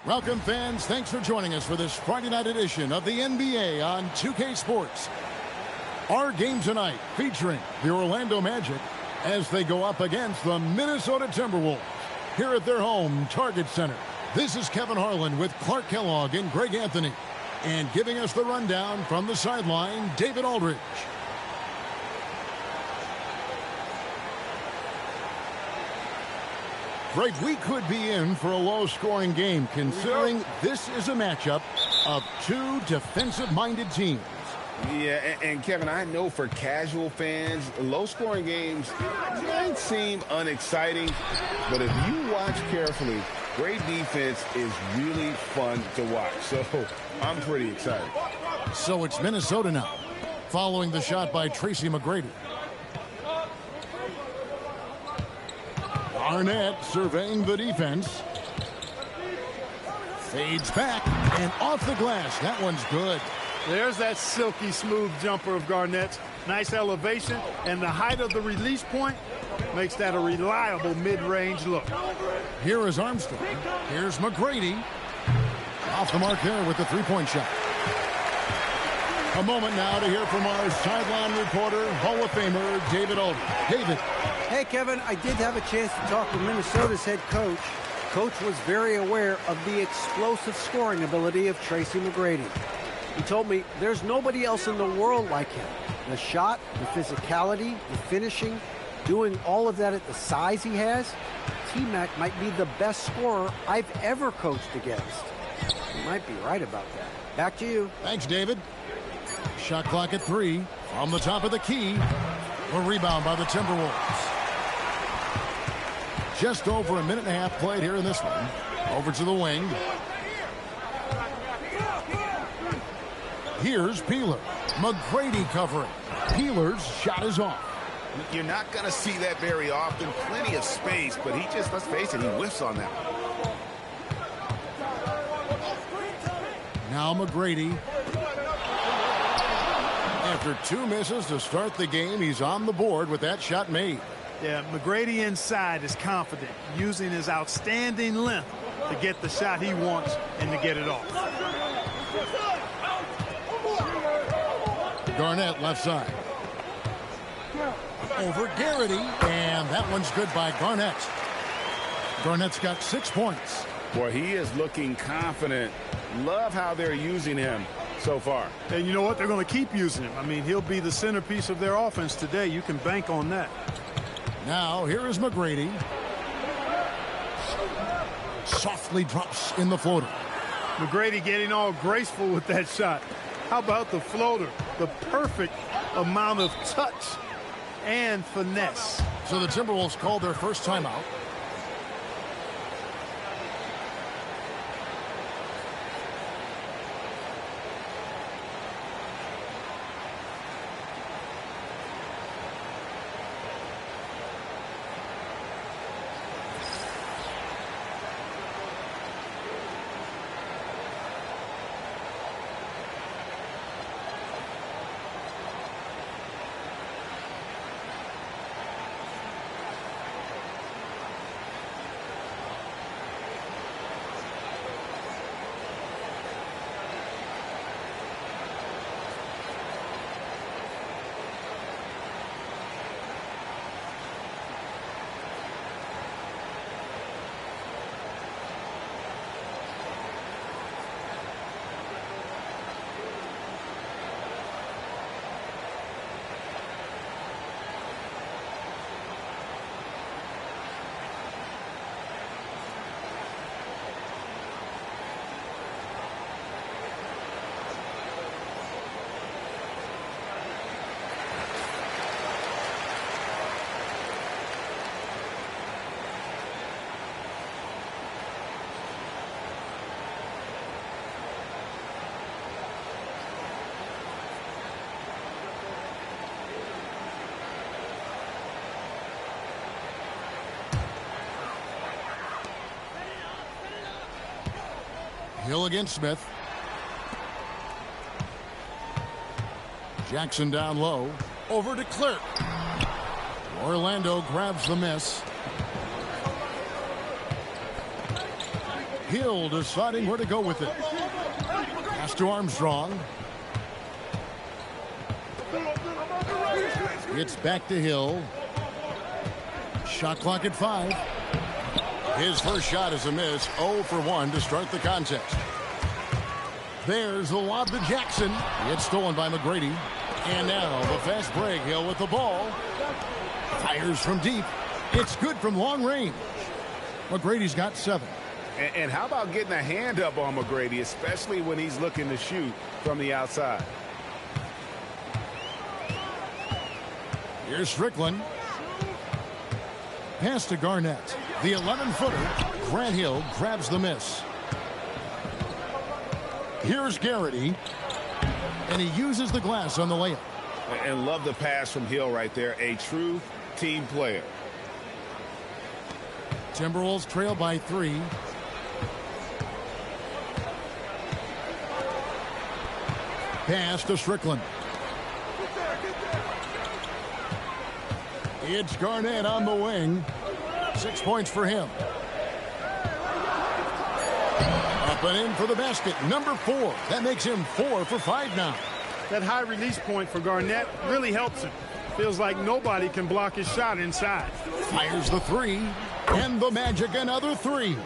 Welcome, fans. Thanks for joining us for this Friday night edition of the NBA on 2K Sports. Our game tonight featuring the Orlando Magic as they go up against the Minnesota Timberwolves here at their home Target Center. This is Kevin Harlan with Clark Kellogg and Greg Anthony. And giving us the rundown from the sideline, David Aldridge. Greg, we could be in for a low-scoring game considering this is a matchup of two defensive-minded teams. Yeah, and Kevin, I know for casual fans, low-scoring games might seem unexciting, but if you watch carefully, great defense is really fun to watch. So I'm pretty excited. So it's Minnesota now, following the shot by Tracy McGrady. Garnett surveying the defense. Fades back and off the glass. That one's good. There's that silky smooth jumper of Garnett's. Nice elevation, and the height of the release point makes that a reliable mid-range look. Here is Armstrong. Here's McGrady. Off the mark there with the three-point shot. A moment now to hear from our sideline reporter, Hall of Famer David Aldridge. David. Hey, Kevin, I did have a chance to talk with Minnesota's head coach. Coach was very aware of the explosive scoring ability of Tracy McGrady. He told me there's nobody else in the world like him. The shot, the physicality, the finishing, doing all of that at the size he has, T-Mac might be the best scorer I've ever coached against. You might be right about that. Back to you. Thanks, David. Shot clock at 3 from the top of the key. A rebound by the Timberwolves. Just over a minute and a half played here in this one. Over to the wing. Here's Peeler. McGrady covering. Peeler's shot is off. You're not going to see that very often. Plenty of space, but he just, let's face it, he whiffs on that. Now McGrady. After 2 misses to start the game, he's on the board with that shot made. Yeah, McGrady inside is confident, using his outstanding length to get the shot he wants and to get it off. Garnett left side. Over Garrity, and that one's good by Garnett. Garnett's got 6 points. Boy, he is looking confident. Love how they're using him so far. And you know what? They're going to keep using him. I mean, he'll be the centerpiece of their offense today. You can bank on that. Now, here is McGrady. Softly drops in the floater. McGrady getting all graceful with that shot. How about the floater? The perfect amount of touch and finesse. So the Timberwolves called their first timeout. Hill against Smith. Jackson down low. Over to Clerk. Orlando grabs the miss. Hill deciding where to go with it. Pass to Armstrong. It's back to Hill. Shot clock at 5. His first shot is a miss. 0 for 1 to start the contest. There's the lob to Jackson. It's stolen by Mcgrady. And now the fast break. Hill with the ball. Fires from deep. It's good from long range. McGrady's got 7. And how about getting a hand up on Mcgrady, especially when he's looking to shoot from the outside? Here's Strickland. Pass to Garnett. The 11-footer. Grant Hill grabs the miss. Here's Garrity. And he uses the glass on the layup. And love the pass from Hill right there. A true team player. Timberwolves trail by 3. Pass to Strickland. It's Garnett on the wing. 6 points for him. Up and in for the basket. Number 4. That makes him 4 for 5 now. That high release point for Garnett really helps him. Feels like nobody can block his shot inside. Fires the 3. And the Magic another 3.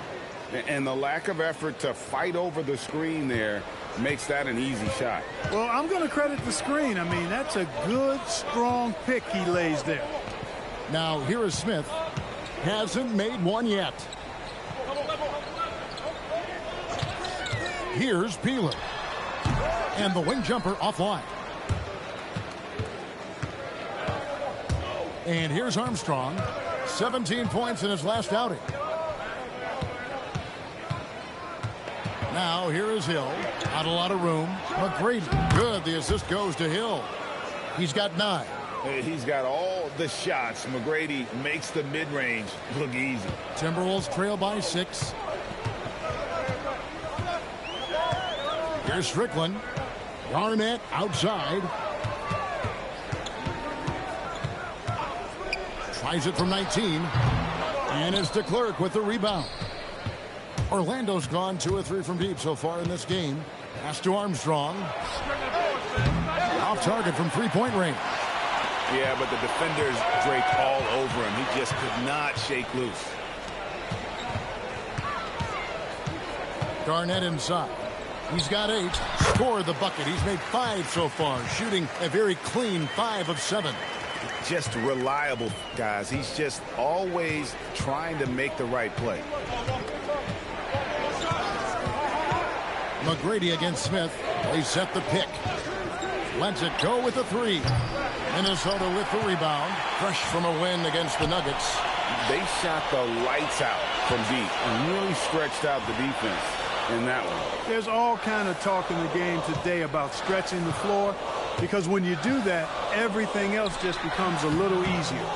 And the lack of effort to fight over the screen there makes that an easy shot. Well, I'm going to credit the screen. I mean, that's a good, strong pick he lays there. Now here is Smith. Hasn't made one yet. Here's Peeler. And the wing jumper offline. And here's Armstrong. 17 points in his last outing. Now here is Hill. Not a lot of room. Mcgrady. Good. The assist goes to Hill. He's got 9. He's got all the shots. Mcgrady makes the mid-range look easy. Timberwolves trail by 6. Here's Strickland. Garnett outside. Tries it from 19. And it's DeClerc with the rebound. Orlando's gone 2 or 3 from deep so far in this game. Pass to Armstrong. Off target from 3-point range. Yeah, but the defenders draped all over him. He just could not shake loose. Garnett inside. He's got 8. Scored the bucket. He's made 5 so far. Shooting a very clean 5 of 7. Just reliable, guys. He's just always trying to make the right play. Mcgrady against Smith. They set the pick. Lets it go with the 3. Minnesota with the rebound. Fresh from a win against the Nuggets. They shot the lights out from deep and really stretched out the defense in that one. There's all kind of talk in the game today about stretching the floor, because when you do that, everything else just becomes a little easier.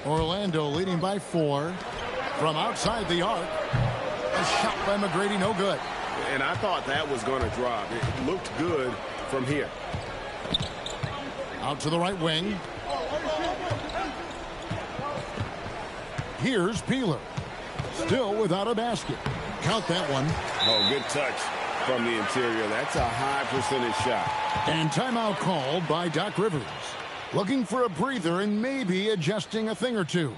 Orlando leading by 4. From outside the arc. A shot by Mcgrady, no good. And I thought that was going to drop. It looked good from here. Out to the right wing. Here's Peeler. Still without a basket. Count that one. Oh, good touch from the interior. That's a high percentage shot. And timeout called by Doc Rivers. Looking for a breather and maybe adjusting a thing or two.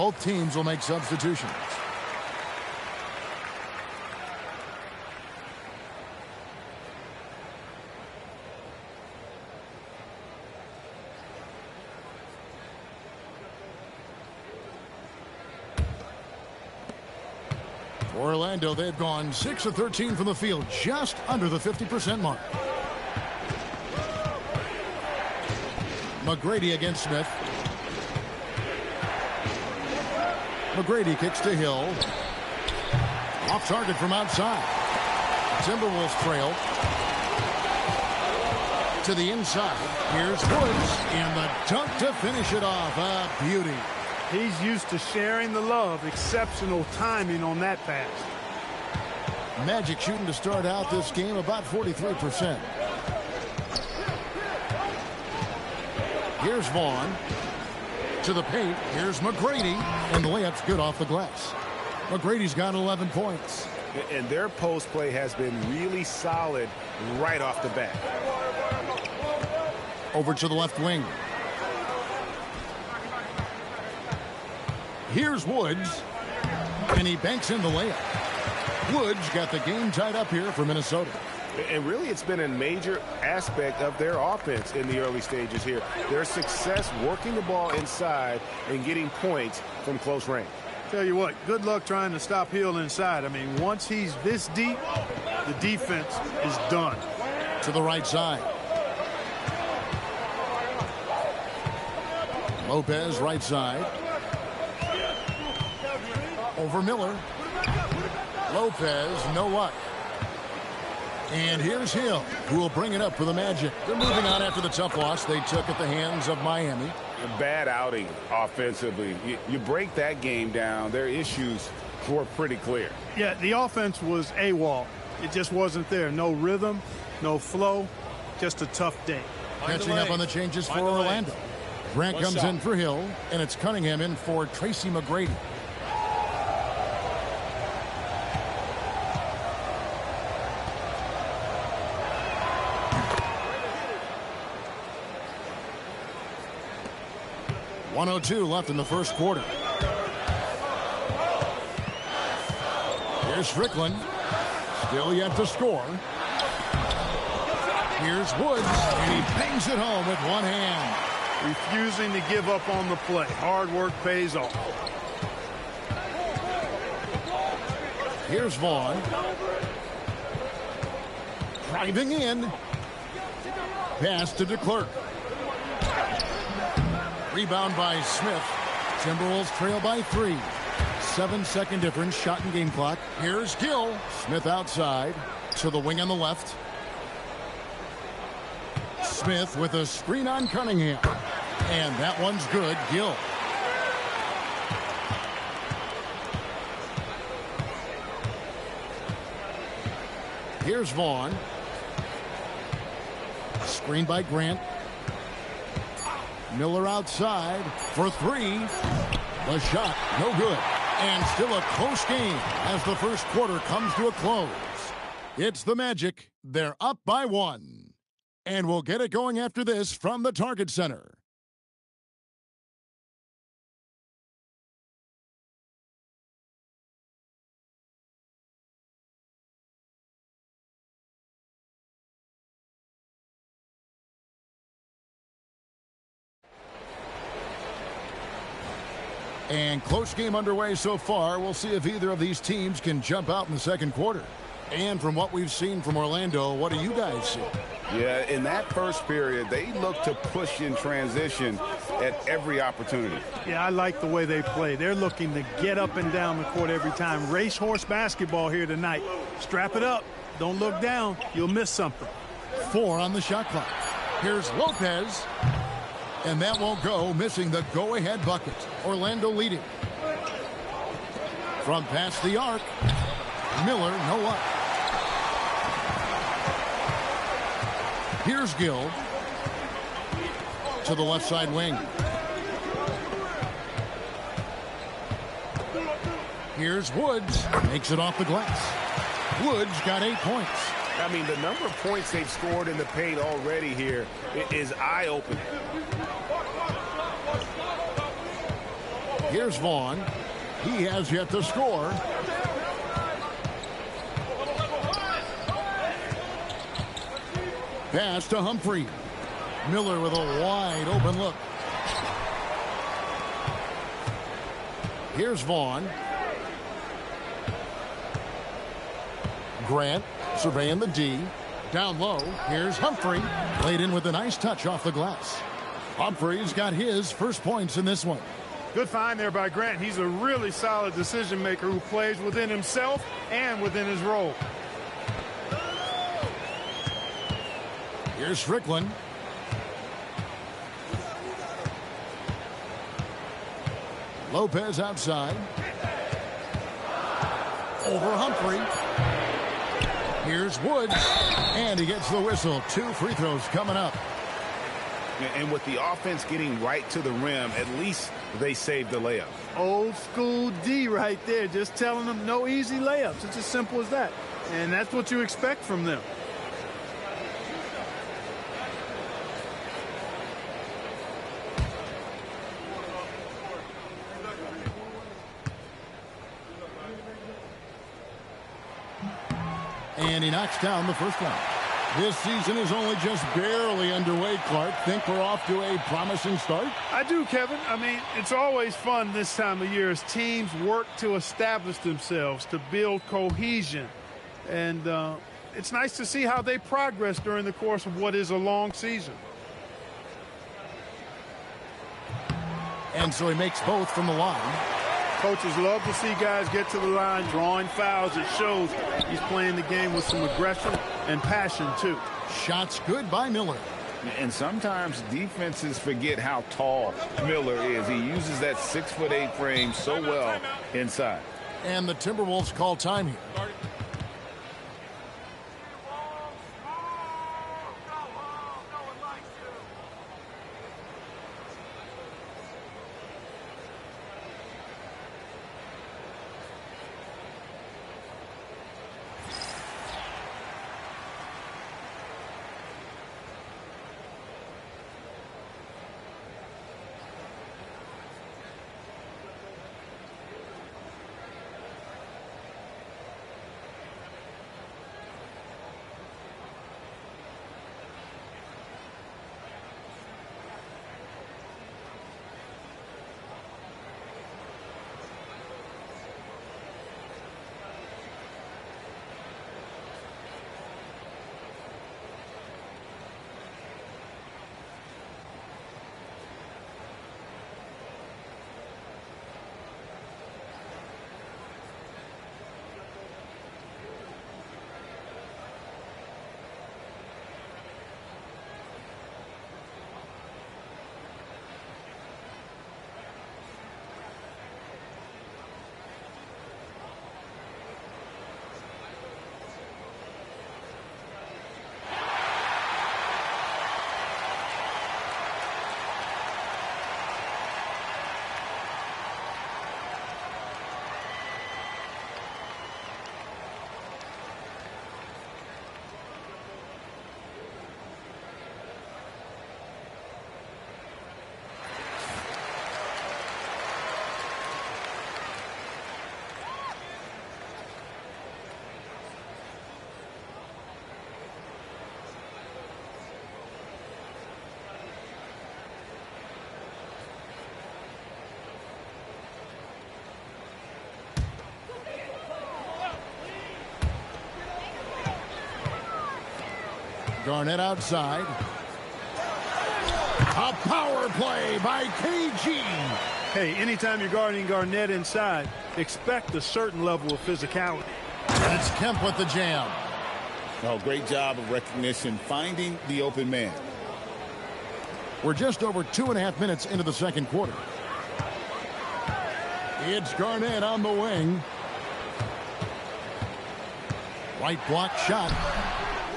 Both teams will make substitutions. Orlando, they've gone 6 of 13 from the field, just under the 50% mark. Mcgrady against Smith. Mcgrady kicks to Hill. Off target from outside. Timberwolves trail. To the inside. Here's Woods. And the dunk to finish it off. A beauty. He's used to sharing the love. Exceptional timing on that pass. Magic shooting to start out this game about 43%. Here's Vaughn. To the paint. Here's Mcgrady. And the layup's good off the glass. McGrady's got 11 points. And their post play has been really solid right off the bat. Over to the left wing. Here's Woods. And he banks in the layup. Woods got the game tied up here for Minnesota. And really, it's been a major aspect of their offense in the early stages here. Their success working the ball inside and getting points from close range. Tell you what, good luck trying to stop Hill inside. I mean, once he's this deep, the defense is done. To the right side. Lopez, right side. Over Miller. Lopez, no luck. And here's Hill, who will bring it up for the Magic. They're moving on after the tough loss they took at the hands of Miami. A bad outing offensively. You break that game down, their issues were pretty clear. Yeah, the offense was AWOL. It just wasn't there. No rhythm, no flow, just a tough day. Catching up on the changes for Orlando. Grant comes in for Hill, and it's Cunningham in for Tracy McGrady. .102 left in the first quarter. Here's Strickland. Still yet to score. Here's Woods, and he bangs it home with one hand. Refusing to give up on the play. Hard work pays off. Here's Vaughn. Driving in. Pass to DeClerc. Rebound by Smith. Timberwolves trail by 3. 7-second difference, shot and game clock. Here's Gill. Smith outside. To the wing on the left. Smith with a screen on Cunningham. And that one's good. Gill. Here's Vaughn. Screen by Grant. Miller outside for 3. The shot, no good. And still a close game as the first quarter comes to a close. It's the Magic. They're up by 1. And we'll get it going after this from the Target Center. And close game underway so far. We'll see if either of these teams can jump out in the second quarter. And from what we've seen from Orlando, what do you guys see? Yeah, in that first period, they look to push in transition at every opportunity. Yeah, I like the way they play. They're looking to get up and down the court every time. Racehorse basketball here tonight. Strap it up. Don't look down. You'll miss something. 4 on the shot clock. Here's Lopez. And that won't go, missing the go-ahead bucket. Orlando leading. From past the arc. Miller, no luck. Here's Gill. To the left side wing. Here's Woods. Makes it off the glass. Woods got 8 points. I mean, the number of points they've scored in the paint already here is eye-opening. Here's Vaughn. He has yet to score. Pass to Humphrey. Miller with a wide open look. Here's Vaughn. Grant surveying the D. Down low. Here's Humphrey. Laid in with a nice touch off the glass. Humphrey's got his first points in this one. Good find there by Grant. He's a really solid decision maker who plays within himself and within his role. Here's Strickland. Lopez outside. Over Humphrey. Here's Woods. And he gets the whistle. 2 free throws coming up. And with the offense getting right to the rim, at least they saved the layup. Old school D right there, just telling them no easy layups. It's as simple as that. And that's what you expect from them. And he knocks down the first one. This season is only just barely underway, Clark. Think we're off to a promising start? I do, Kevin. I mean, it's always fun this time of year as teams work to establish themselves, to build cohesion. And it's nice to see how they progress during the course of what is a long season. And so he makes both from the line. Coaches love to see guys get to the line, drawing fouls. It shows he's playing the game with some aggression and passion, too. Shots good by Miller. And sometimes defenses forget how tall Miller is. He uses that 6'8" frame so well inside. And the Timberwolves call time here. Garnett outside. A power play by KG. Hey, anytime you're guarding Garnett inside, expect a certain level of physicality. And it's Kemp with the jam. Oh, great job of recognition, finding the open man. We're just over 2.5 minutes into the second quarter. It's Garnett on the wing. Right block shot.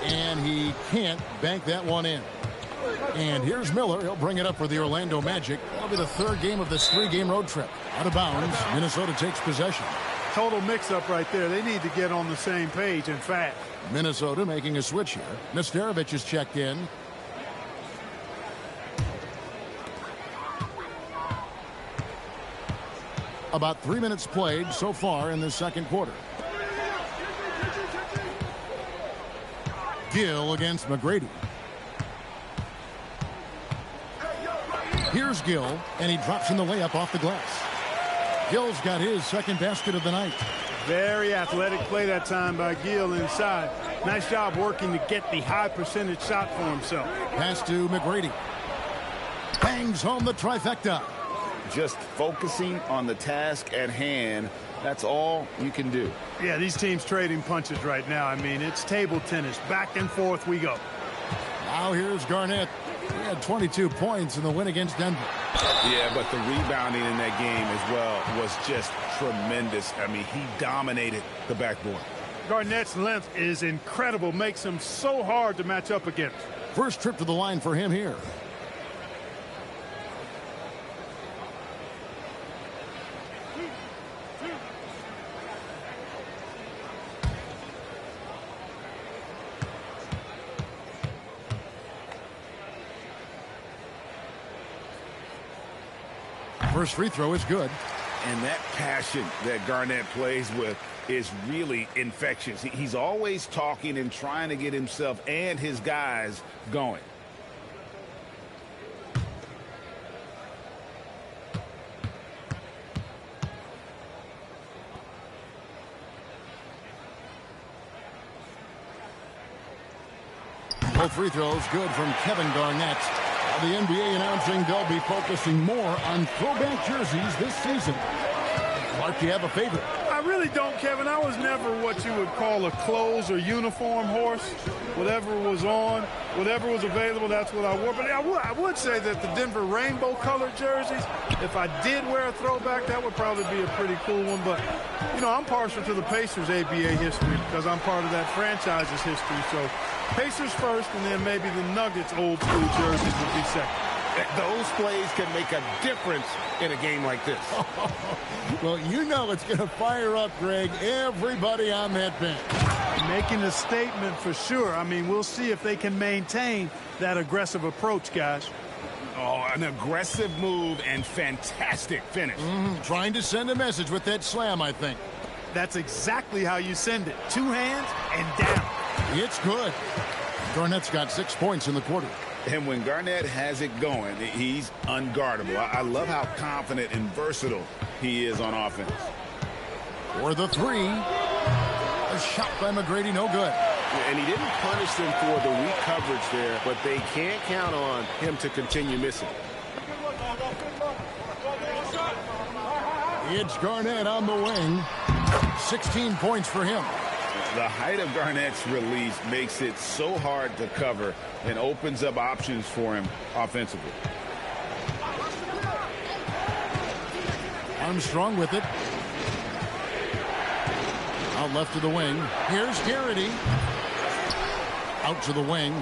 And he can't bank that one in. And here's Miller. He'll bring it up for the Orlando Magic. That'll be the third game of this 3-game road trip. Out of bounds, Minnesota takes possession. Total mix-up right there. They need to get on the same page and fast. Minnesota making a switch here. Nesterovic is checked in. About 3 minutes played so far in the second quarter. Gill against Mcgrady. Here's Gill, and he drops in the layup off the glass. Gill's got his second basket of the night. Very athletic play that time by Gill inside. Nice job working to get the high percentage shot for himself. Pass to Mcgrady. Bangs home the trifecta. Just focusing on the task at hand. That's all you can do. Yeah, these teams trading punches right now. I mean, it's table tennis. Back and forth we go. Now here's Garnett. He had 22 points in the win against Denver. Yeah, but the rebounding in that game as well was just tremendous. I mean, he dominated the backboard. Garnett's length is incredible. Makes him so hard to match up against. First trip to the line for him here. First free throw is good. And that passion that Garnett plays with is really infectious. He's always talking and trying to get himself and his guys going. Both free throws good from Kevin Garnett. The NBA announcing they'll be focusing more on throwback jerseys this season. Mark, you have a favorite? I really don't, Kevin. I was never what you would call a clothes or uniform horse. Whatever was on, whatever was available, that's what I wore. But I would say that the Denver rainbow-colored jerseys, if I did wear a throwback, that would probably be a pretty cool one. But, you know, I'm partial to the Pacers' ABA history because I'm part of that franchise's history. So Pacers first, and then maybe the Nuggets old-school jerseys would be second. Those plays can make a difference in a game like this. Well, you know it's going to fire up, Greg, everybody on that bench. Making a statement for sure. I mean, we'll see if they can maintain that aggressive approach, guys. Oh, an aggressive move and fantastic finish. Trying to send a message with that slam, I think. That's exactly how you send it. Two hands and down. It's good. Garnett's got 6 points in the quarter. And when Garnett has it going, he's unguardable. I love how confident and versatile he is on offense. For the three. A shot by Mcgrady, no good. And he didn't punish them for the weak coverage there, but they can't count on him to continue missing. It's Garnett on the wing. 16 points for him. The height of Garnett's release makes it so hard to cover and opens up options for him offensively. Armstrong with it. Out left to the wing. Here's Garrity. Out to the wing.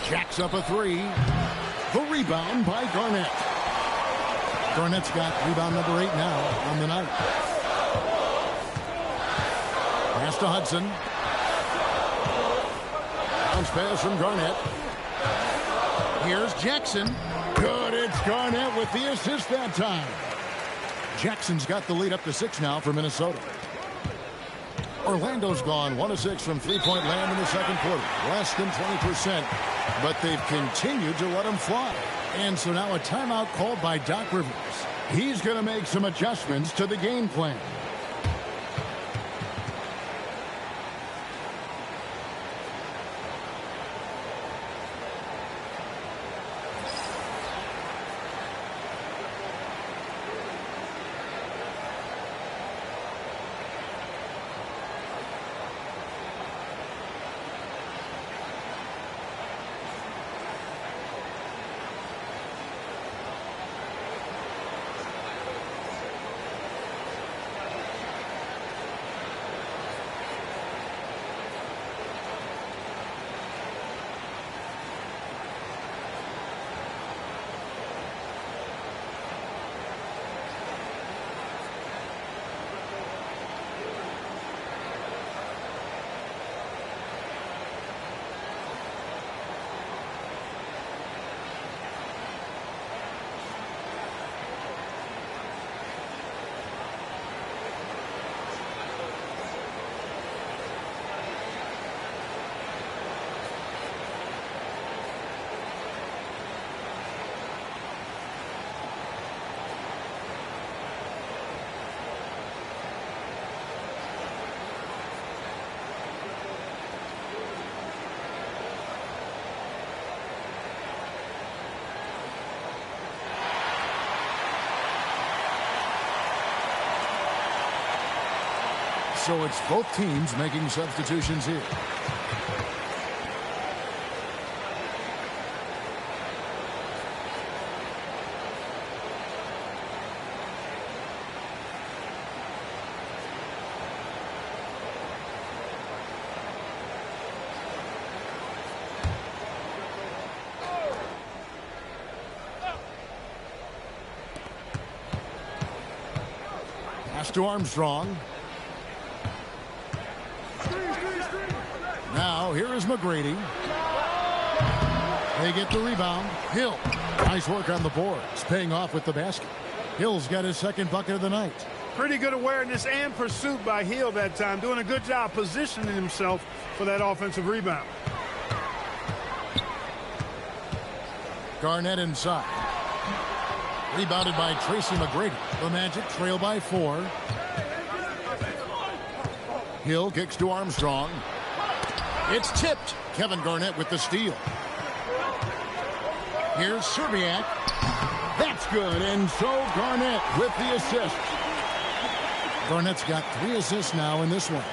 Jacks up a three. The rebound by Garnett. Garnett's got rebound number 8 now on the night. Pass to Hudson. Bounce pass from Garnett. Here's Jackson. Good, it's Garnett with the assist that time. Jackson's got the lead up to 6 now for Minnesota. Orlando's gone 1 of 6 from three-point land in the second quarter. Less than 20%, but they've continued to let them fly. And so now a timeout called by Doc Rivers. He's going to make some adjustments to the game plan. So it's both teams making substitutions here. Pass to Armstrong. Now here is Mcgrady. They get the rebound. Hill. Nice work on the boards. Paying off with the basket. Hill's got his second bucket of the night. Pretty good awareness and pursuit by Hill that time. Doing a good job positioning himself for that offensive rebound. Garnett inside. Rebounded by Tracy Mcgrady. The Magic trail by 4. Hill kicks to Armstrong. It's tipped. Kevin Garnett with the steal. Here's Serbiak. That's good. And so Garnett with the assist. Garnett's got 3 assists now in this one.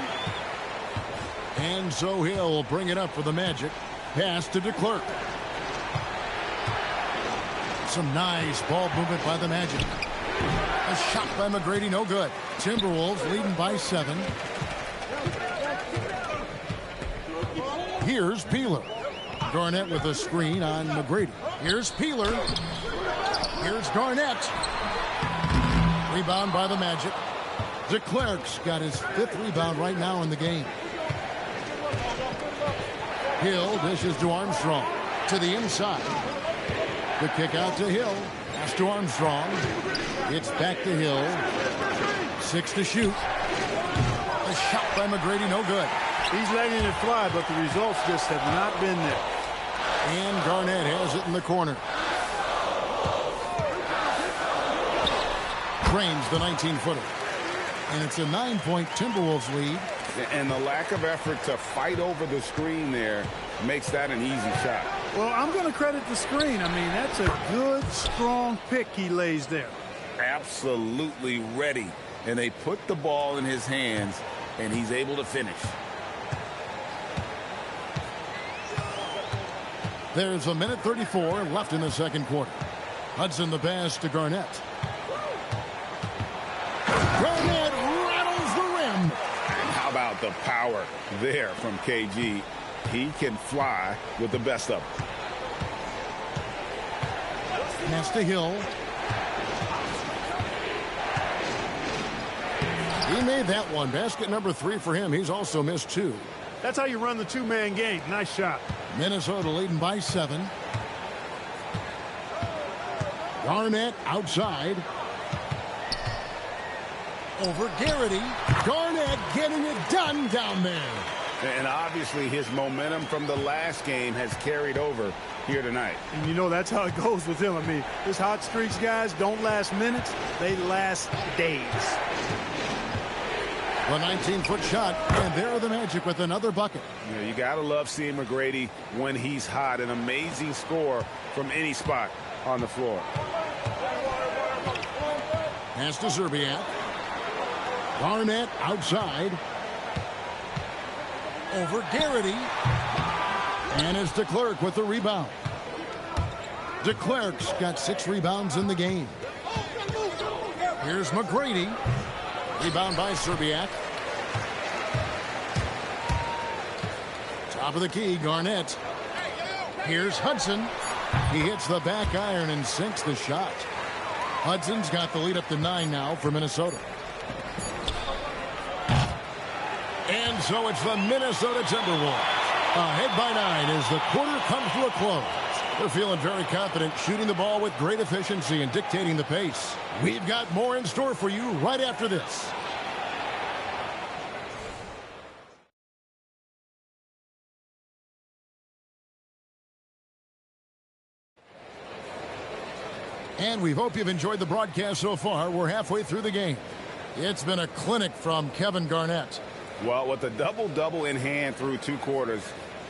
And so Hill will bring it up for the Magic. Pass to DeClerc. Some nice ball movement by the Magic. A shot by Mcgrady, no good. Timberwolves leading by 7. Here's Peeler. Garnett with a screen on Mcgrady. Here's Peeler. Here's Garnett. Rebound by the Magic. DeClerc's got his 5th rebound right now in the game. Hill dishes to Armstrong. To the inside. The kick out to Hill. Pass to Armstrong. It's back to Hill. 6 to shoot. A shot by Mcgrady, no good. He's letting it fly, but the results just have not been there. And Garnett has it in the corner. Drains the 19-footer. And it's a 9-point Timberwolves lead. And the lack of effort to fight over the screen there makes that an easy shot. Well, I'm going to credit the screen. I mean, that's a good, strong pick he lays there. Absolutely ready. And they put the ball in his hands, and he's able to finish. There's a minute 34 left in the second quarter. Hudson the pass to Garnett. Garnett rattles the rim. How about the power there from KG? He can fly with the best of them. Pass to Hill. He made that one. Basket number 3 for him. He's also missed 2. That's how you run the two-man game. Nice shot. Minnesota leading by 7. Garnett outside. Over Garrity. Garnett getting it done down there. And obviously his momentum from the last game has carried over here tonight. And you know that's how it goes with him. I mean, his hot streaks, guys, don't last minutes. They last days. The 19-foot shot, and there are the Magic with another bucket. Yeah, you got to love seeing Mcgrady when he's hot. An amazing score from any spot on the floor. Pass to Serbiak. Garnett outside. Over Garrity. And it's DeClerc with the rebound. DeClerc's got 6 rebounds in the game. Here's Mcgrady. Rebound by Serbiak. Top of the key, Garnett. Here's Hudson. He hits the back iron and sinks the shot. Hudson's got the lead up to 9 now for Minnesota. And so it's the Minnesota Timberwolves. Ahead by 9 as the quarter comes to a close. They're feeling very confident, shooting the ball with great efficiency and dictating the pace. We've got more in store for you right after this. And we hope you've enjoyed the broadcast so far. We're halfway through the game. It's been a clinic from Kevin Garnett. Well, with a double-double in hand through 2 quarters,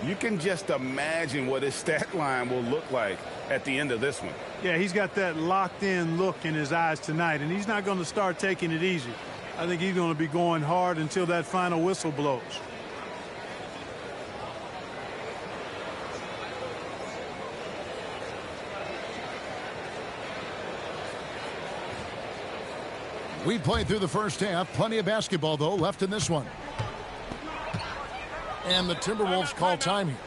you can just imagine what his stat line will look like at the end of this one. Yeah, he's got that locked-in look in his eyes tonight, and he's not going to start taking it easy. I think he's going to be going hard until that final whistle blows. We played through the first half. Plenty of basketball, though, left in this one. And the Timberwolves call time here.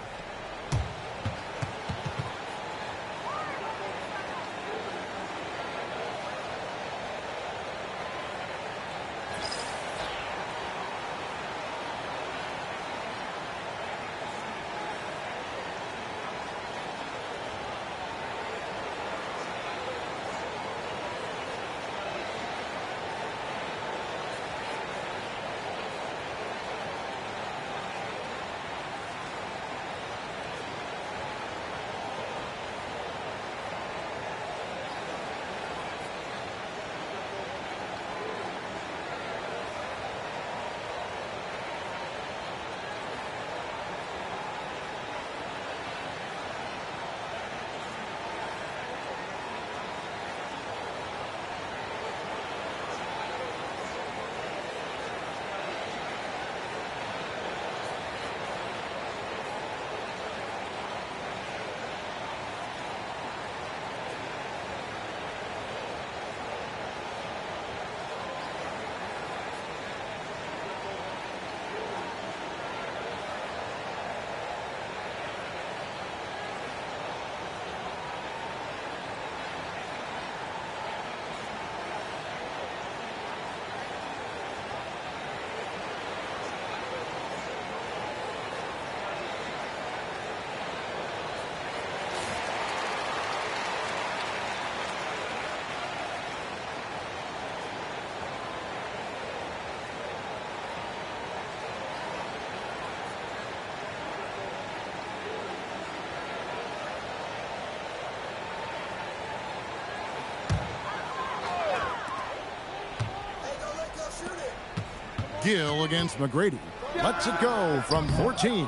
Gill against Mcgrady. Lets it go from 14.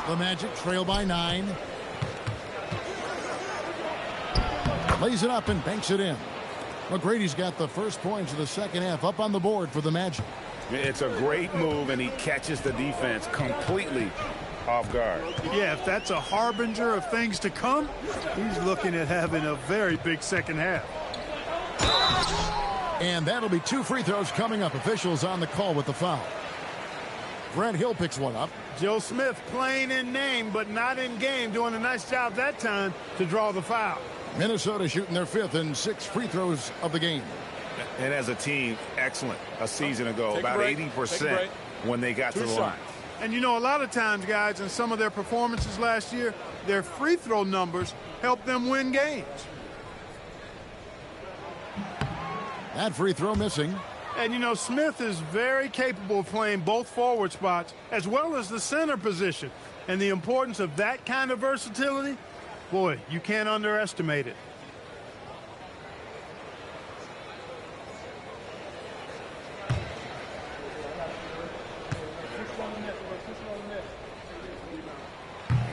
The Magic trail by 9. Lays it up and banks it in. Mcgrady's got the first points of the second half up on the board for the Magic. It's a great move, and he catches the defense completely off guard. Yeah, if that's a harbinger of things to come, he's looking at having a very big second half. And that'll be 2 free throws coming up. Officials on the call with the foul. Grant Hill picks one up. Joe Smith playing in name but not in game, doing a nice job that time to draw the foul. Minnesota shooting their 5th and 6 free throws of the game. And as a team, excellent. A season ago, about 80% when they got to the line. And you know, a lot of times, guys, in some of their performances last year, their free throw numbers helped them win games. That free throw missing. And, you know, Smith is very capable of playing both forward spots as well as the center position. And the importance of that kind of versatility, boy, you can't underestimate it.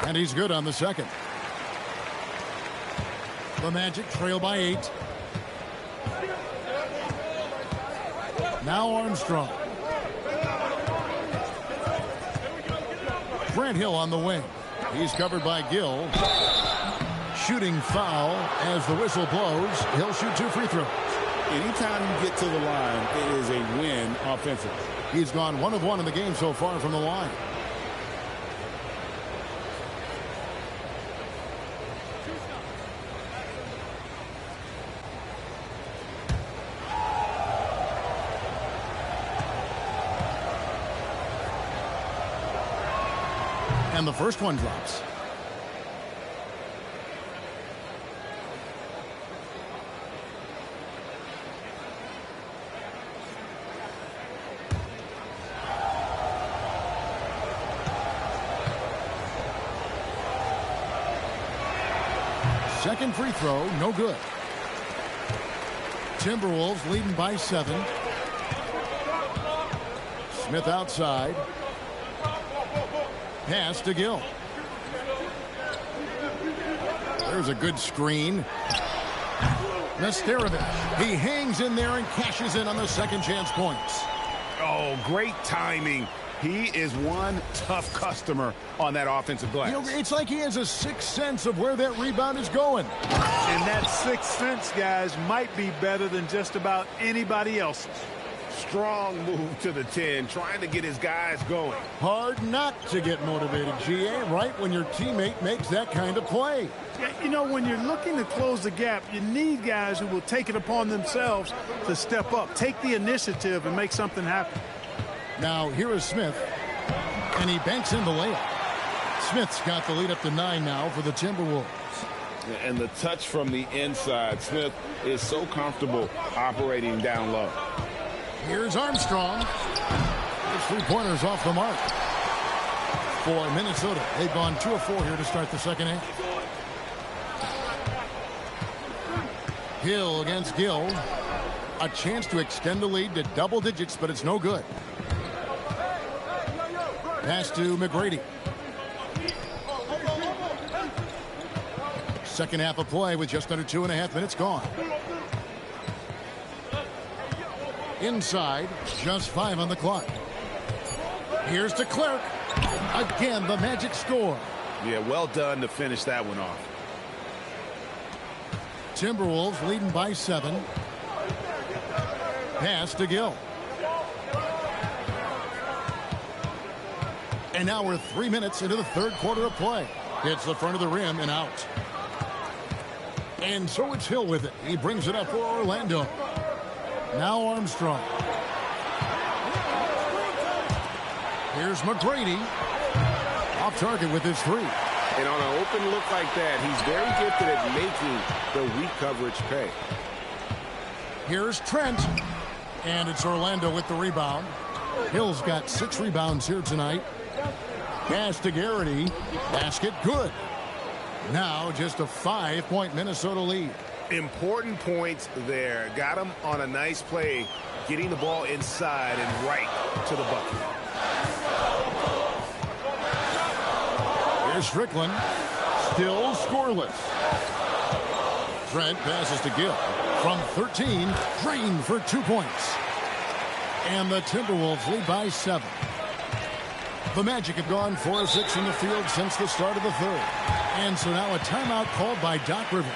And he's good on the second. The Magic trail by 8. Now Armstrong. Grant Hill on the wing. He's covered by Gill. Shooting foul as the whistle blows. He'll shoot 2 free throws. Anytime you get to the line, it is a win offensively. He's gone 1 of 1 in the game so far from the line. And the first one drops. Second free throw, no good. Timberwolves leading by 7. Smith outside. Pass to Gill. There's a good screen. Nesterovich, he hangs in there and cashes in on the second chance points. Oh, great timing. He is one tough customer on that offensive glass. You know, it's like he has a sixth sense of where that rebound is going. And that sixth sense, guys, might be better than just about anybody else's. Strong move to the 10, trying to get his guys going. Hard not to get motivated, GA, right when your teammate makes that kind of play. Yeah, you know, when you're looking to close the gap, you need guys who will take it upon themselves to step up, take the initiative, and make something happen. Now, here is Smith, and he banks in the layup. Smith's got the lead up to 9 now for the Timberwolves. And the touch from the inside. Smith is so comfortable operating down low. Here's Armstrong. His three-pointers off the mark. For Minnesota, they've gone 2 of 4 here to start the second half. Hill against Gill. A chance to extend the lead to double digits, but it's no good. Pass to Mcgrady. Second half of play with just under 2.5 minutes gone. Inside, just 5 on the clock. Here's to Clark. Again, the Magic score. Yeah, well done to finish that one off. Timberwolves leading by 7. Pass to Gill. And now we're 3 minutes into the third quarter of play. Hits the front of the rim and out. And so it's Hill with it. He brings it up for Orlando. Now Armstrong. Here's Mcgrady. Off target with his 3. And on an open look like that, he's very gifted at making the weak coverage pay. Here's Trent. And it's Orlando with the rebound. Hill's got 6 rebounds here tonight. Pass to Garrity. Basket good. Now just a 5-point Minnesota lead. Important points there. Got him on a nice play, getting the ball inside and right to the bucket. Here's Strickland. Still scoreless. Trent passes to Gill. From 13, drained for 2 points. And the Timberwolves lead by 7. The Magic have gone 4 of 6 in the field since the start of the third. And so now a timeout called by Doc Rivers.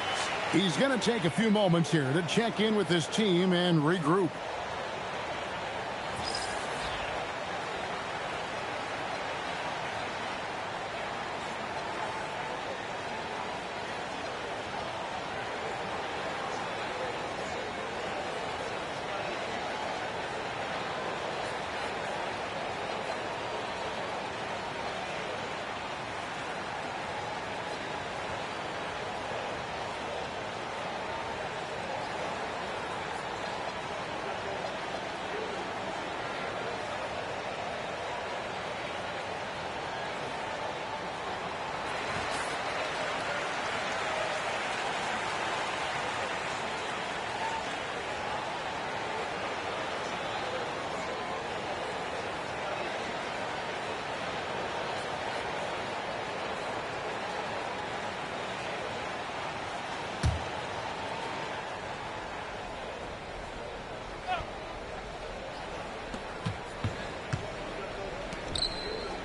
He's going to take a few moments here to check in with his team and regroup.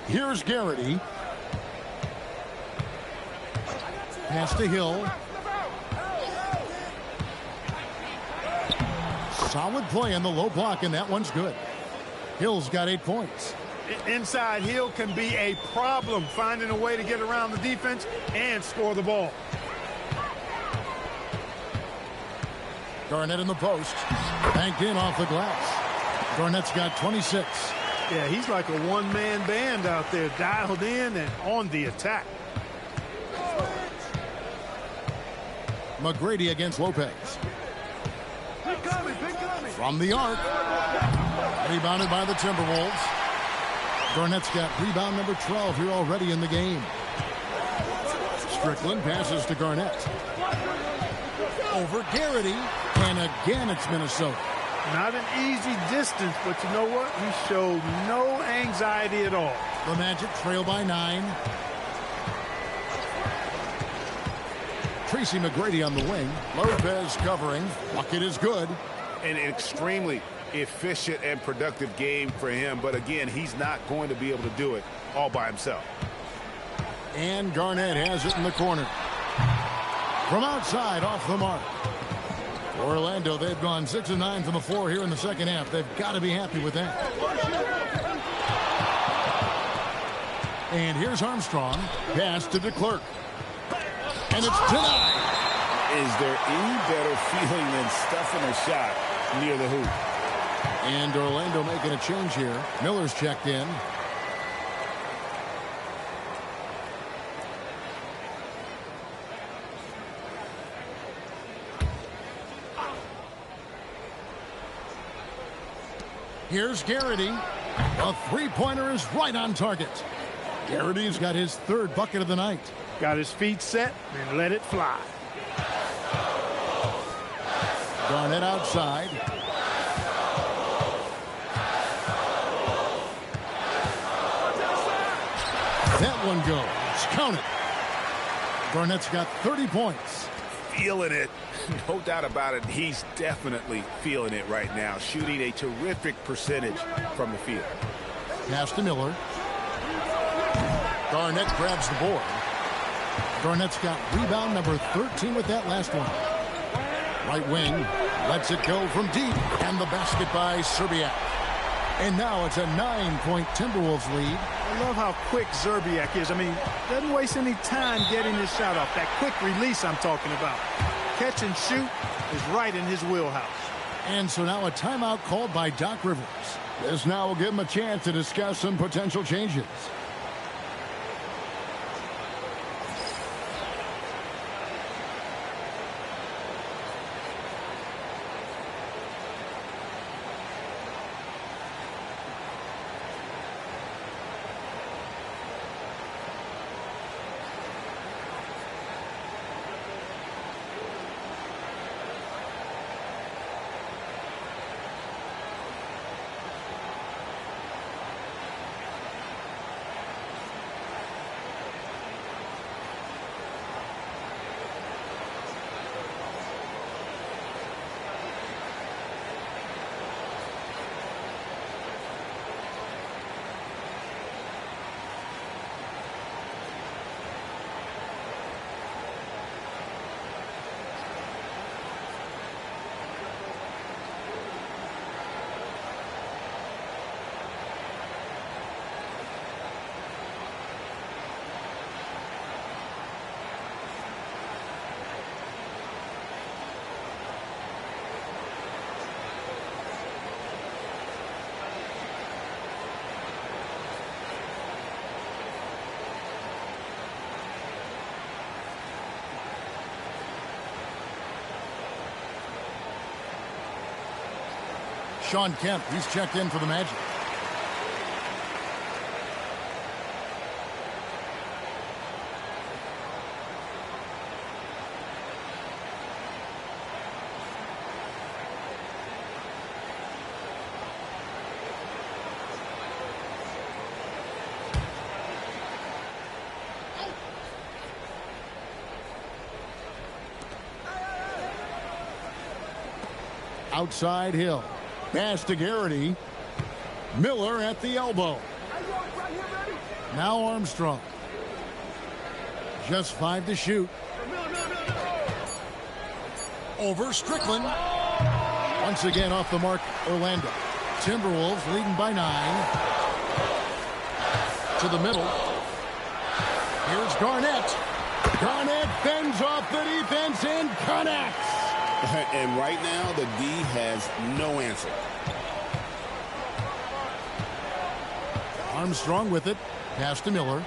Here's Garrity. Pass to Hill. Solid play in the low block, and that one's good. Hill's got 8 points. Inside, Hill can be a problem, finding a way to get around the defense and score the ball. Garnett in the post. Banked in off the glass. Garnett's got 26. Yeah, he's like a one-man band out there, dialed in and on the attack. Mcgrady against Lopez. From the arc. Rebounded by the Timberwolves. Garnett's got rebound number 12 here already in the game. Strickland passes to Garnett. Over Garrity. And again, it's Minnesota. Not an easy distance, but you know what? He showed no anxiety at all. The Magic trail by 9. Tracy Mcgrady on the wing. Lopez covering. Bucket is good. An extremely efficient and productive game for him. But again, he's not going to be able to do it all by himself. And Garnett has it in the corner. From outside, off the mark. Orlando, they've gone 6 of 9 from the floor here in the second half. They've got to be happy with that. And here's Armstrong. Pass to DeClerc. And it's denied. Is there any better feeling than stuffing a shot near the hoop? And Orlando making a change here. Miller's checked in. Here's Garrity. A three-pointer is right on target. Garrity's got his third bucket of the night. Got his feet set and let it fly. Garnett outside. That one goes. Count it. Garnett's got 30 points. Feeling it. No doubt about it. He's definitely feeling it right now. Shooting a terrific percentage from the field. Pass to Miller. Garnett grabs the board. Garnett's got rebound number 13 with that last one. Right wing. Lets it go from deep. And the basket by Szczerbiak. And now it's a 9-point Timberwolves lead. I love how quick Szczerbiak is. I mean, doesn't waste any time getting his shot off. That quick release I'm talking about. Catch and shoot is right in his wheelhouse. And so now a timeout called by Doc Rivers. This now will give him a chance to discuss some potential changes. Shawn Kemp, he's checked in for the Magic. Outside Hill. Pass to Garrity. Miller at the elbow. Now Armstrong. Just 5 to shoot. Over Strickland. Once again off the mark, Orlando. Timberwolves leading by 9. To the middle. Here's Garnett. Garnett bends off the defense and connects. And right now, the D has no answer. Armstrong with it. Pass to Miller.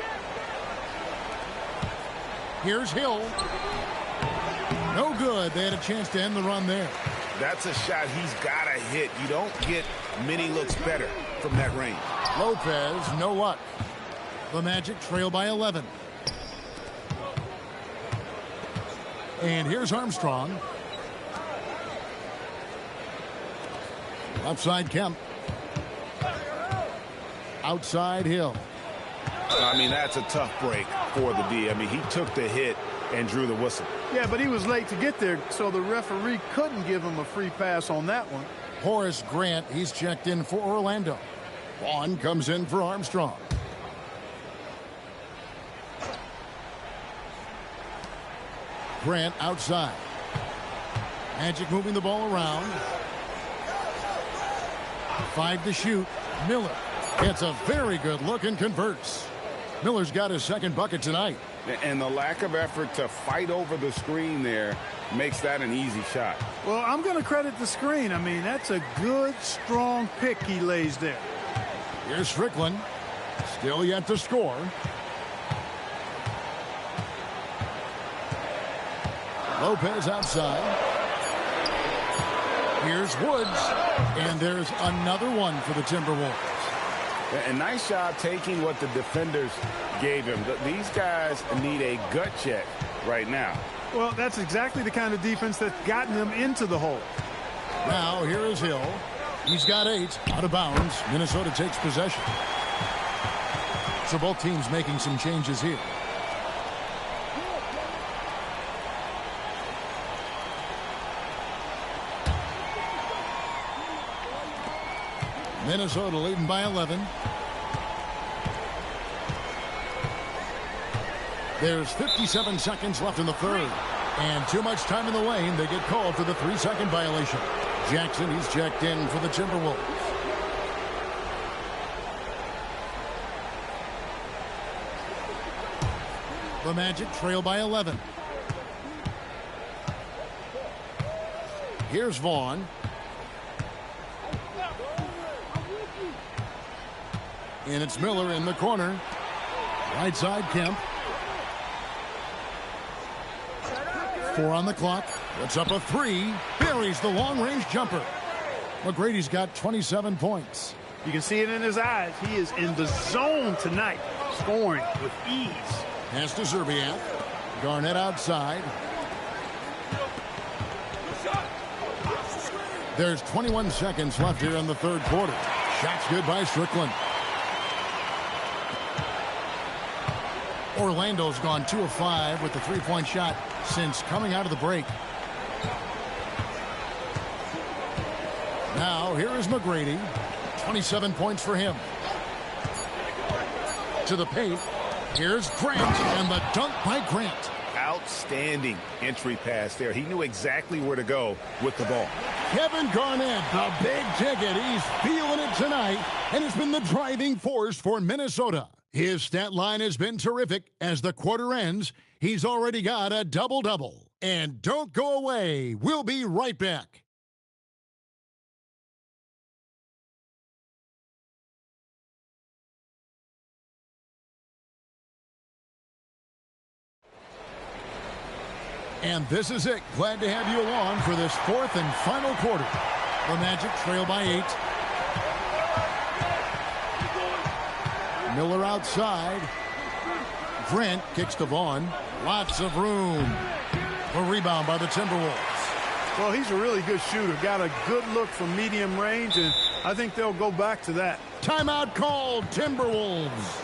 Here's Hill. No good. They had a chance to end the run there. That's a shot he's got to hit. You don't get many looks better from that range. Lopez, no luck. The Magic trail by 11. And here's Armstrong. Upside Kemp. Outside Hill. I mean, that's a tough break for the D. I mean, he took the hit and drew the whistle. Yeah, but he was late to get there, so the referee couldn't give him a free pass on that one. Horace Grant, he's checked in for Orlando. Vaughn comes in for Armstrong. Grant outside. Magic moving the ball around. 5 to shoot. Miller gets a very good look and converts. Miller's got his second bucket tonight. And the lack of effort to fight over the screen there makes that an easy shot. Well, I'm going to credit the screen. I mean, that's a good, strong pick he lays there. Here's Strickland. Still yet to score. Lopez outside. Here's Woods. And there's another one for the Timberwolves. A nice job taking what the defenders gave him. These guys need a gut check right now. Well, that's exactly the kind of defense that's gotten them into the hole. Now here is Hill. He's got 8. Out of bounds. Minnesota takes possession. So both teams making some changes here. Minnesota leading by 11. There's 57 seconds left in the third. And too much time in the lane. They get called for the 3-second violation. Jackson, he's checked in for the Timberwolves. The Magic trail by 11. Here's Vaughn. And it's Miller in the corner. Right side, Kemp. 4 on the clock. Puts up a 3. Buries the long-range jumper. Mcgrady's got 27 points. You can see it in his eyes. He is in the zone tonight, scoring with ease. Pass to Zerbiak. Garnett outside. There's 21 seconds left here in the third quarter. Shot's good by Strickland. Orlando's gone 2 of 5 with the 3-point shot since coming out of the break. Now here is Mcgrady. 27 points for him. To the paint. Here's Grant, and the dunk by Grant. Outstanding entry pass there. He knew exactly where to go with the ball. Kevin Garnett, the big ticket. He's feeling it tonight, and has been the driving force for Minnesota. His stat line has been terrific. As the quarter ends, he's already got a double-double. And don't go away. We'll be right back. And this is it. Glad to have you along for this fourth and final quarter. The Magic trail by 8. Miller outside. Grant kicks to Vaughn. Lots of room. A rebound by the Timberwolves. Well, he's a really good shooter. Got a good look from medium range, and I think they'll go back to that. Timeout called, Timberwolves.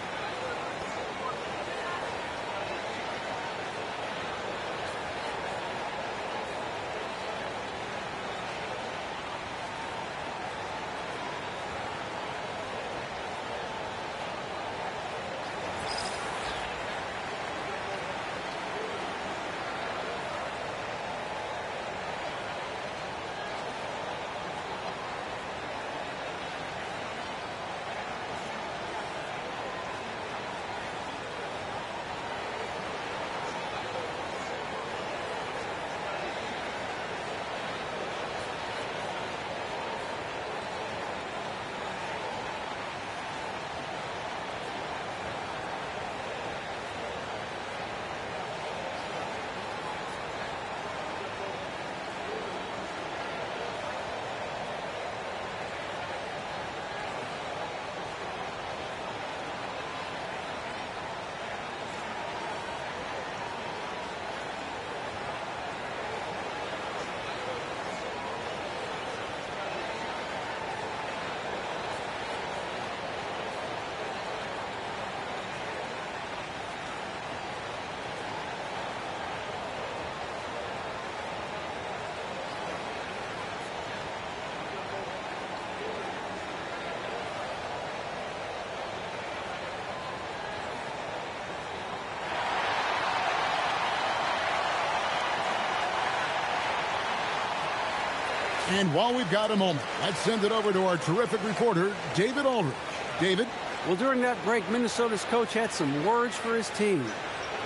And while we've got a moment, let's send it over to our terrific reporter, David Aldridge. David? Well, during that break, Minnesota's coach had some words for his team.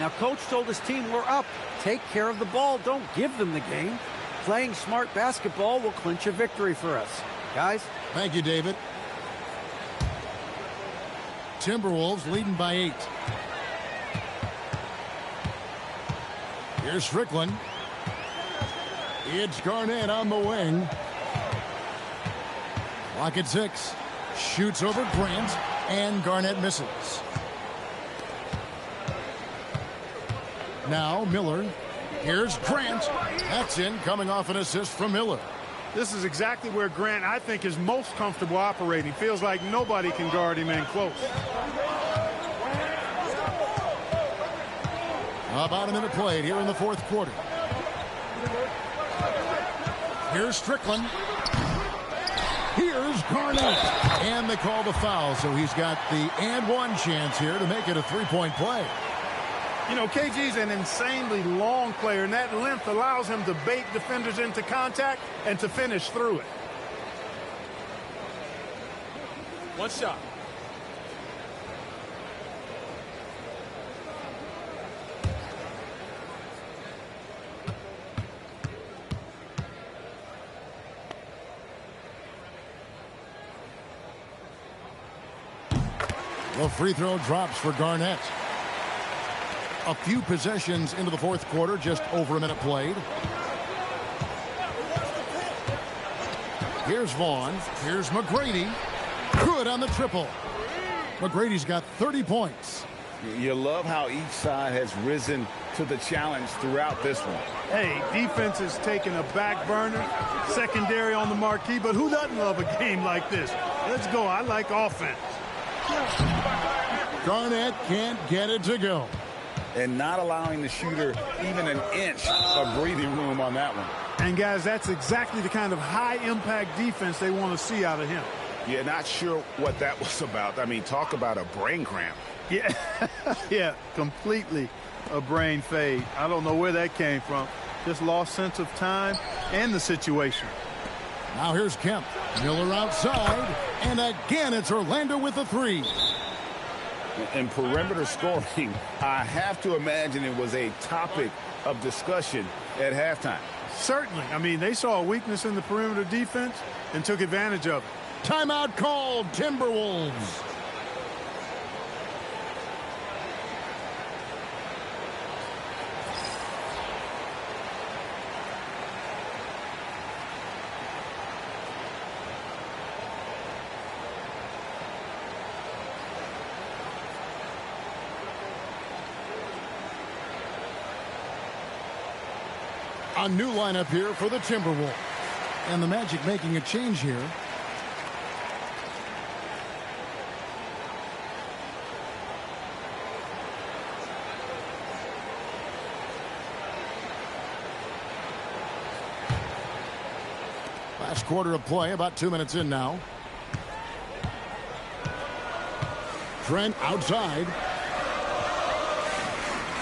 Now, coach told his team, we're up. Take care of the ball. Don't give them the game. Playing smart basketball will clinch a victory for us. Guys? Thank you, David. Timberwolves leading by 8. Here's Strickland. It's Garnett on the wing. Clock at 6. Shoots over Grant, and Garnett misses. Now Miller. Here's Grant. That's in, coming off an assist from Miller. This is exactly where Grant, I think, is most comfortable operating. Feels like nobody can guard him in close. About a minute played here in the fourth quarter. Here's Strickland. Here's Garnett. And they call the foul, so he's got the and one chance here to make it a three-point play. You know, KG's an insanely long player, and that length allows him to bait defenders into contact and to finish through it. One shot. The free throw drops for Garnett. A few possessions into the fourth quarter, just over a minute played. Here's Vaughn. Here's Mcgrady. Good on the triple. Mcgrady's got 30 points. You love how each side has risen to the challenge throughout this one. Hey, defense is taking a back burner, secondary on the marquee, but who doesn't love a game like this? Let's go. I like offense. Garnett can't get it to go. And not allowing the shooter even an inch of breathing room on that one. And, guys, that's exactly the kind of high-impact defense they want to see out of him. Yeah, not sure what that was about. I mean, talk about a brain cramp. Yeah, yeah, completely a brain fade. I don't know where that came from. Just lost sense of time and the situation. Now here's Kemp. Miller outside. And again, it's Orlando with the three. And perimeter scoring, I have to imagine it was a topic of discussion at halftime. Certainly. I mean, they saw a weakness in the perimeter defense and took advantage of it. Timeout called, Timberwolves. A new lineup here for the Timberwolves. And the Magic making a change here. Last quarter of play, about 2 minutes in now. Trent outside.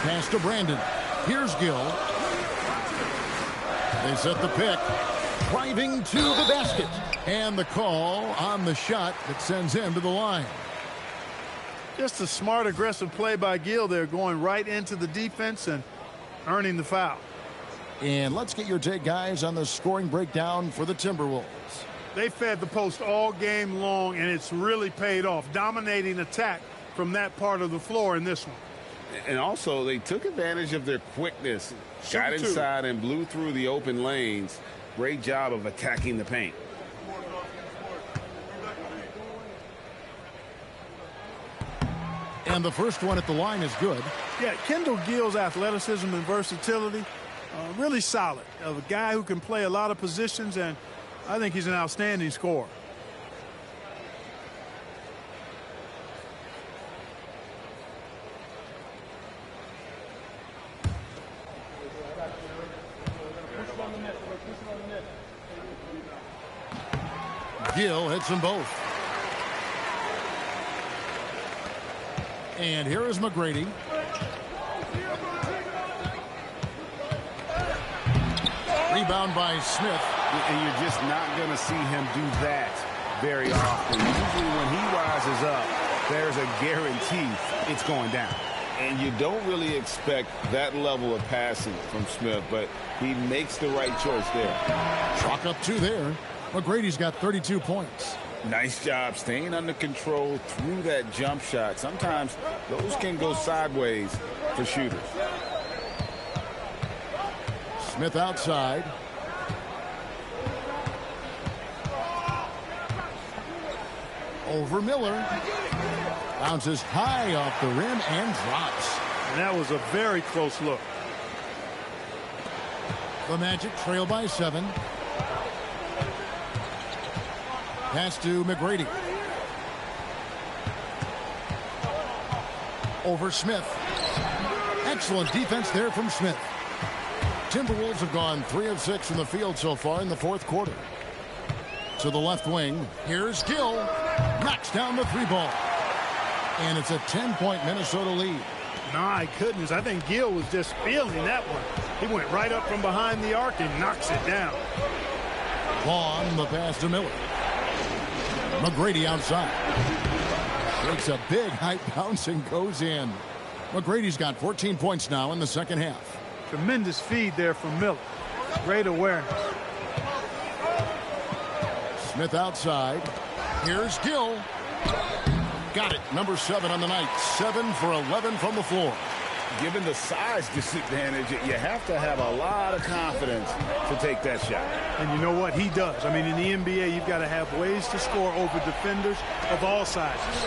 Pass to Brandon. Here's Gill. They set the pick. Driving to the basket. And the call on the shot that sends him to the line. Just a smart, aggressive play by Gill there, going right into the defense and earning the foul. And let's get your take, guys, on the scoring breakdown for the Timberwolves. They fed the post all game long, and it's really paid off. Dominating attack from that part of the floor in this one. And also, they took advantage of their quickness. Got inside and blew through the open lanes. Great job of attacking the paint. And the first one at the line is good. Yeah, Kendall Gill's athleticism and versatility, really solid. A guy who can play a lot of positions, and I think he's an outstanding scorer. Gill hits them both. And here is Mcgrady. Rebound by Smith. And you're just not going to see him do that very often. Usually when he rises up, there's a guarantee it's going down. And you don't really expect that level of passing from Smith, but he makes the right choice there. Chalk up 2 there. McGrady's got 32 points. Nice job staying under control through that jump shot. Sometimes those can go sideways for shooters. Smith outside. Over Miller. Bounces high off the rim and drops. And that was a very close look. The Magic trail by 7. Pass to McGrady. Over Smith. Excellent defense there from Smith. Timberwolves have gone 3 of 6 from the field so far in the 4th quarter. To the left wing. Here's Gill. Knocks down the 3-ball. And it's a 10-point Minnesota lead. My goodness, I think Gill was just feeling that one. He went right up from behind the arc and knocks it down. Vaughn, the pass to Miller. McGrady outside. Takes a big high bounce and goes in. McGrady's got 14 points now in the second half. Tremendous feed there from Miller. Great awareness. Smith outside. Here's Gill. Got it. Number 7 on the night. 7 for 11 from the floor. Given the size disadvantage, you have to have a lot of confidence to take that shot. And you know what? He does. I mean, in the NBA, you've got to have ways to score over defenders of all sizes.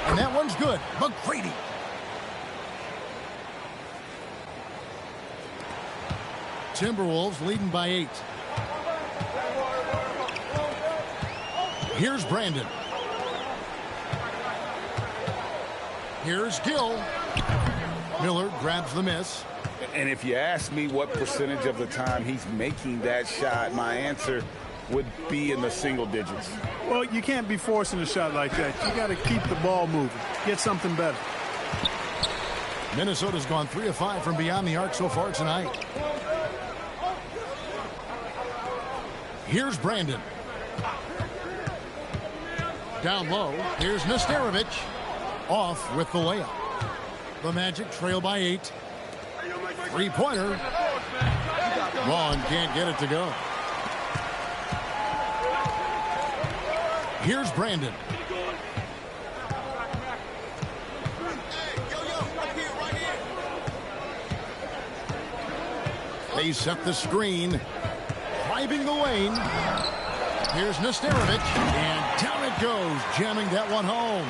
And that one's good. McGrady. Timberwolves leading by 8. Here's Brandon. Here's Gill. Miller grabs the miss. And if you ask me what percentage of the time he's making that shot, my answer would be in the single digits. Well, you can't be forcing a shot like that. You got to keep the ball moving. Get something better. Minnesota's gone 3 of 5 from beyond the arc so far tonight. Here's Brandon. Down low. Here's Nesterovic. Off with the layup. The Magic trail by 8. 3-pointer. Vaughn can't get it to go. Here's Brandon. They set the screen. Driving the lane. Here's Nesterovic. And down it goes. Jamming that one home.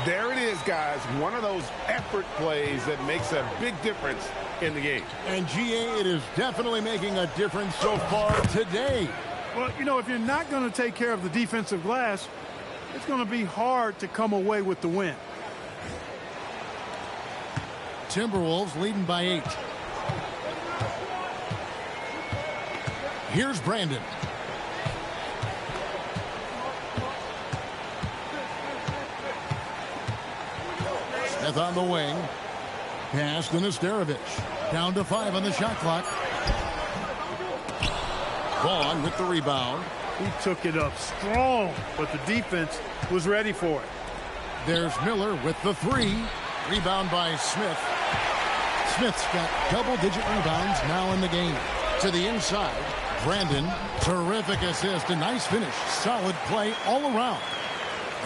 There it is, guys. One of those effort plays that makes a big difference in the game. And GA, it is definitely making a difference so far today. Well, you know, if you're not going to take care of the defensive glass, it's going to be hard to come away with the win. Timberwolves leading by 8. Here's Brandon. Smith on the wing. Pass to Nesterovic. Down to 5 on the shot clock. Vaughn with the rebound. He took it up strong, but the defense was ready for it. There's Miller with the 3. Rebound by Smith. Smith's got double-digit rebounds now in the game. To the inside, Brandon. Terrific assist. A nice finish. Solid play all around.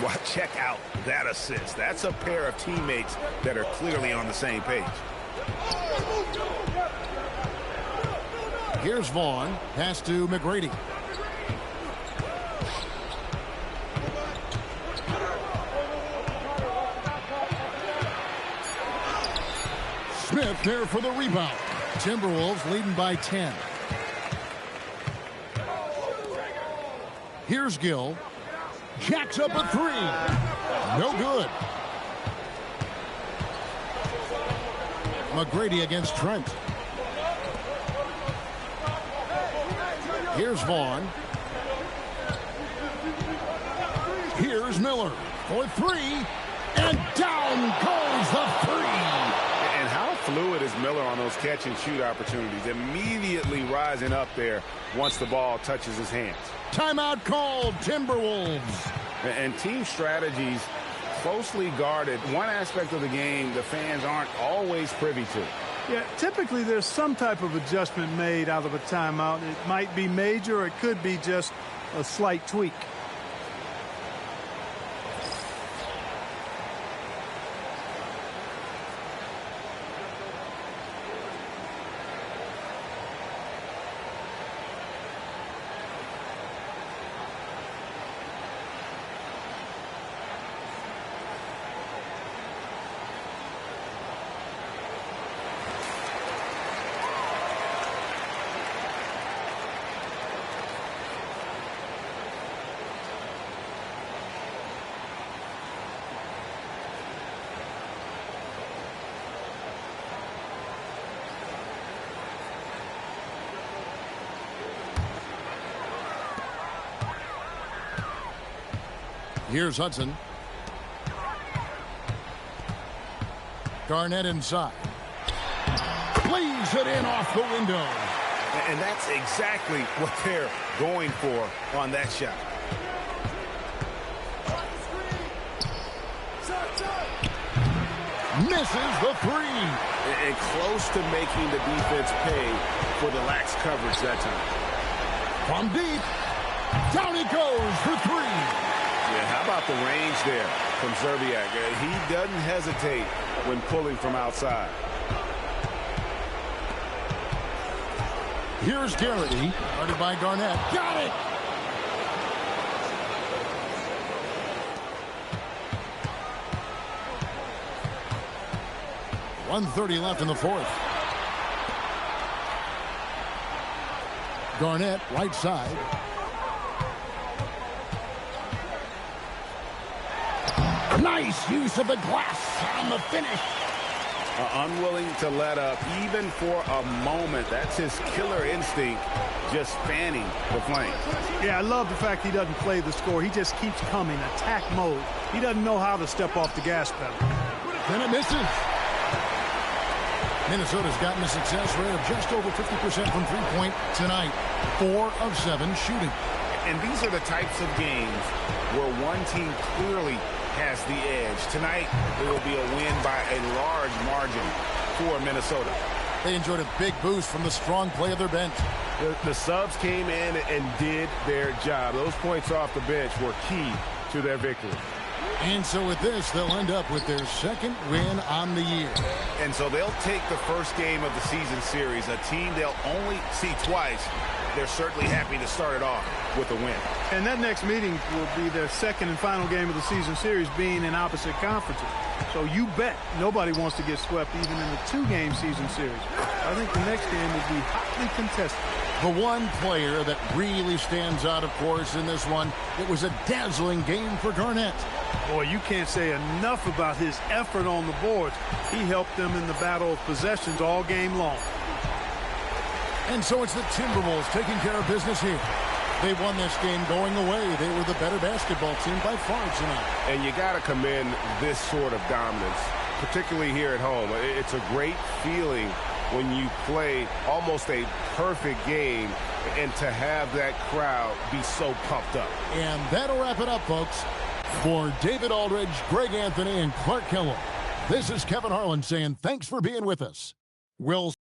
Well, check out that assist. That's a pair of teammates that are clearly on the same page. Here's Vaughn. Pass to McGrady. Smith there for the rebound. Timberwolves leading by 10. Here's Gill. Jacks up a 3. No good. McGrady against Trent. Here's Vaughn. Here's Miller for 3. And down goes the 3. And how fluid is Miller on those catch-and-shoot opportunities, immediately rising up there once the ball touches his hands. Timeout called, Timberwolves. And team strategies closely guarded. One aspect of the game the fans aren't always privy to. Yeah, typically there's some type of adjustment made out of a timeout. It might be major, or it could be just a slight tweak. Here's Hudson. Garnett inside. Plays it in off the window. And that's exactly what they're going for on that shot. Misses the three. And close to making the defense pay for the lax coverage that time. From deep. Down he goes for three. Yeah, how about the range there from Zerbiak? He doesn't hesitate when pulling from outside. Here's Garrity, guarded by Garnett. Got it! .130 left in the fourth. Garnett, right side. Nice use of the glass on the finish. Unwilling to let up even for a moment. That's his killer instinct, just fanning the flames. Yeah, I love the fact he doesn't play the score. He just keeps coming, attack mode. He doesn't know how to step off the gas pedal. Then it misses. Minnesota's gotten a success rate of just over 50% from three-point tonight. 4 of 7 shooting. And these are the types of games where one team clearly has the edge. Tonight, it will be a win by a large margin for Minnesota. They enjoyed a big boost from the strong play of their bench. The subs came in and did their job. Those points off the bench were key to their victory. And so with this, they'll end up with their second win on the year. And so they'll take the first game of the season series, a team they'll only see twice. They're certainly happy to start it off with a win. And that next meeting will be their second and final game of the season series, being in opposite conferences. So you bet nobody wants to get swept even in the two-game season series. I think the next game will be hotly contested. The one player that really stands out, of course, in this one, it was a dazzling game for Garnett. Boy, you can't say enough about his effort on the boards. He helped them in the battle of possessions all game long. And so it's the Timberwolves taking care of business here. They won this game going away. They were the better basketball team by far tonight. And you got to commend this sort of dominance, particularly here at home. It's a great feeling when you play almost a perfect game and to have that crowd be so pumped up. And that'll wrap it up, folks. For David Aldridge, Greg Anthony, and Clark Kellogg, this is Kevin Harlan saying thanks for being with us. We'll